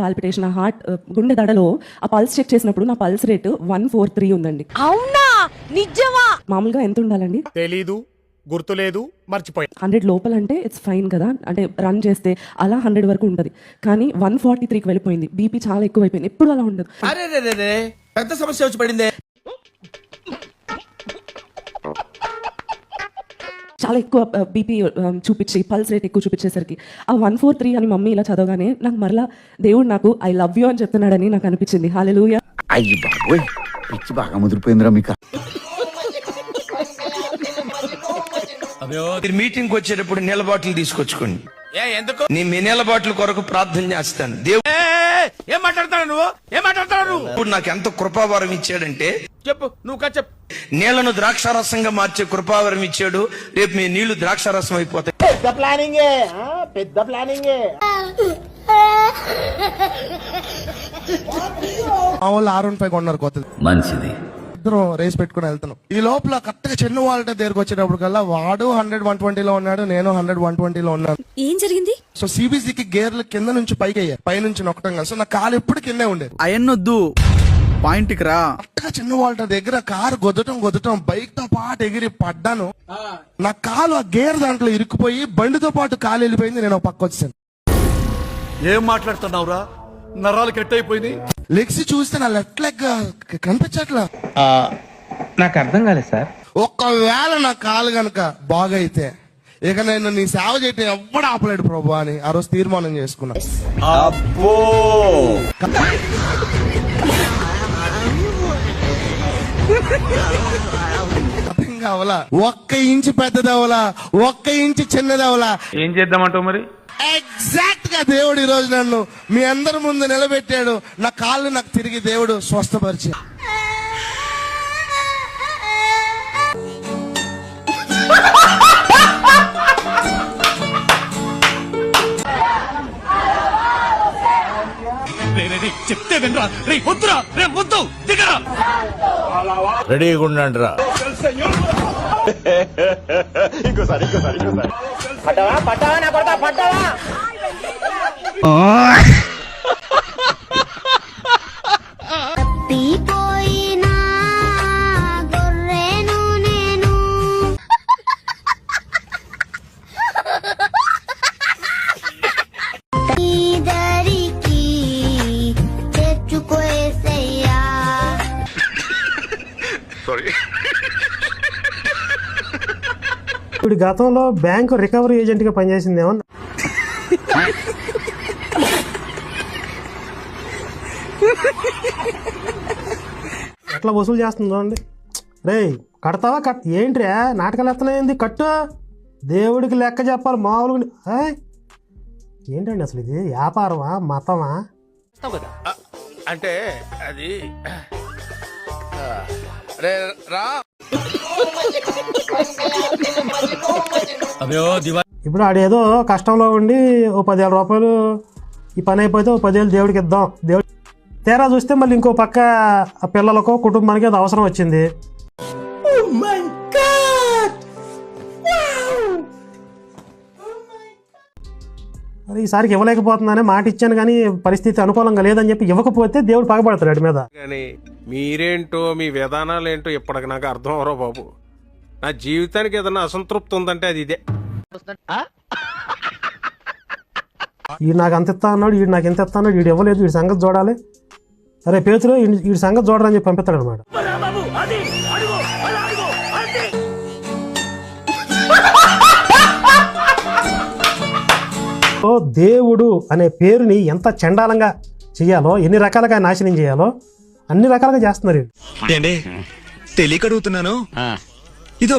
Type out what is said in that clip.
Palpitation ఆ heart గుండె దడలో ఆ పల్స్ చెక్ చేసినప్పుడు నా పల్స్ రేట్ 143 ఉందండి. అవునా నిజమా? మామూలుగా ఎంత ఉండాలండి? తెలీదు, గుర్తులేదు, మర్చిపోయి. 100 లోపల అంటే ఇట్స్ ఫైన్ కదా, అంటే రన్ చేస్తే అలా 100 వరకు ఉంటుంది. కానీ 143కి వెళ్ళిపోయింది. బీపీ చాలా ఎక్కువైపోయింది. ఎప్పుడు అలా ఉండదు. అరే పెద్ద సమస్య వచ్చి పడిందే. చాలా ఎక్కువ బీపీ చూపించి పల్స్ రేట్ ఎక్కువ చూపించేసరికి ఆ 143 అని మమ్మీ ఇలా చదవగానే నాకు మరలా దేవుడు నాకు ఐ లవ్ యూ అని చెప్తున్నాడని నాకు అనిపించింది. హల్లెలూయా. అయ్యి బాబోయ్, పిచ్చి బాగా ముదిరిపోయిందిరా మీకు. మీరు మీటింగ్ వచ్చేటప్పుడు నీళ్ళ బాటిల్ తీసుకొచ్చుకోండి. ఎందుకు? మీ నీళ్ళ బాటిల్ కొరకు ప్రార్థన చేస్తాను. దేవుడు ఏం మాట్లాడతాడు నువ్వు? ఏం మాట్లాడతాడు నువ్వు? ఇప్పుడు నాకు ఎంత కృపావరం ఇచ్చాడంటే చెప్పు, నువ్వు చెప్పు. నీళ్లను ద్రాక్షారసంగా మార్చే కృపావరం ఇచ్చాడు. రేపు మీ నీళ్లు ద్రాక్షారసం అయిపోతాయి. పెద్ద ప్లానింగే, పెద్ద ప్లానింగే. మా వాళ్ళు 615 కొన్నారు కొత్తది. మంచిది. ఇద్దరు రేస్ పెట్టుకుని వెళ్తున్నాం. ఈ లోపల కరెక్ట్ గా చెన్ను వాళ్ళ దగ్గరకు వచ్చేటప్పుడు కల్లా వాడు 100-120 ఉన్నాడు, నేను 100-120 ఉన్నాను. ఏం జరిగింది? సో సిబిసికి గేర్లు కింద నుంచి పైకి అయ్యాయి, పై నుంచి నొక్కటం కదా. సో నా కాలు ఎప్పుడు కిందే ఉండేది. అయన్నొద్దు, పాయింట్ కి రా. కరెక్ట్ గా చిన్న వాళ్ళ దగ్గర కారు గొద్దటం బైక్ తో పాటు ఎగిరి పడ్డాను. నా కాలు ఆ గేర్ దాంట్లో ఇరుక్కుపోయి బండితో పాటు కాలు వెళ్ళిపోయింది. నేను పక్క వచ్చాను. ఏం మాట్లాడుతున్నావురా? నరాలు కట్ అయిపోయింది. లెగ్స్ చూస్తే నా లెఫ్ట్ లెగ్ కనిపించట్లా. నాకు అర్థం కాలేదు సార్. ఒక్కవేళ నా కాలు గనక బాగైతే ఇక నేను నీ సేవ చేయటం ఎవ్వడు ఆపలేడు ప్రభు అని ఆ రోజు తీర్మానం చేసుకున్నా. కావాలా 1 ఇంచు పెద్దదవలా, 1 ఇంచు చిన్నదవలా. ఏం చేద్దామంటావు మరి? ఎగ్జాక్ట్ గా దేవుడు ఈ రోజు నన్ను మీ అందరి ముందు నిలబెట్టాడు. నా కాళ్ళు నాకు తిరిగి దేవుడు స్వస్థపరిచి. చెప్తే వినరా? రే వద్దురా, రే వద్దు, దిగరా. రెడీగా ఉండండి రా. పట్టావా పట్టావా నా కొడతా పట్టావా? ఇప్పుడు గతంలో బ్యాంకు రికవరీ ఏజెంట్ గా పనిచేసిందేమో. ఎట్లా వసూలు చేస్తుంది చూడండి. రే కడతావా? ఏంట్రా నాటకాలు ఎత్తనేంది? కట్టు. దేవుడికి లెక్క చెప్పాలి మామూలుగా. ఏంటండి అసలు ఇది వ్యాపారమా మతమా? అంటే అది రా. ఇప్పుడు ఆడేదో కష్టంలో ఉండి ఓ 10,000 రూపాయలు ఈ పని అయిపోతే ఓ 10,000 దేవుడికి ఇద్దాం. దేవుడు తేరా చూస్తే మళ్ళీ ఇంకో పక్క ఆ పిల్లలకో కుటుంబానికి అది అవసరం వచ్చింది. మరి ఈసారికి ఇవ్వలేకపోతున్నానే మాట ఇచ్చాను కానీ పరిస్థితి అనుకూలంగా లేదని చెప్పి ఇవ్వకపోతే దేవుడు పగబడతాడు వాడి మీద. మీరేంటో మీ విధానాలు ఏంటో ఇప్పటికి నాకు అర్థం అవరో బాబు. నా జీవితానికి ఏదైనా అసంతృప్తి ఉందంటే అది ఇదే. వీడు నాకు అంత ఇస్తా అన్నాడు, వీడు నాకు ఎంత ఇస్తా అన్నాడు, వీడు ఇవ్వలేదు, వీడి సంగతి చూడాలి. అరే పేతురు వీడి సంగతి చూడరని చెప్పి పంపిస్తాడు అనమాట. దేవుడు అనే పేరుని ఎంత చండాలంగా చెయ్యాలో, ఎన్ని రకాలుగా నాశనం చేయాలో అన్ని రకాలుగా చేస్తున్నారు. తెలియక అడుగుతున్నాను. ఇదో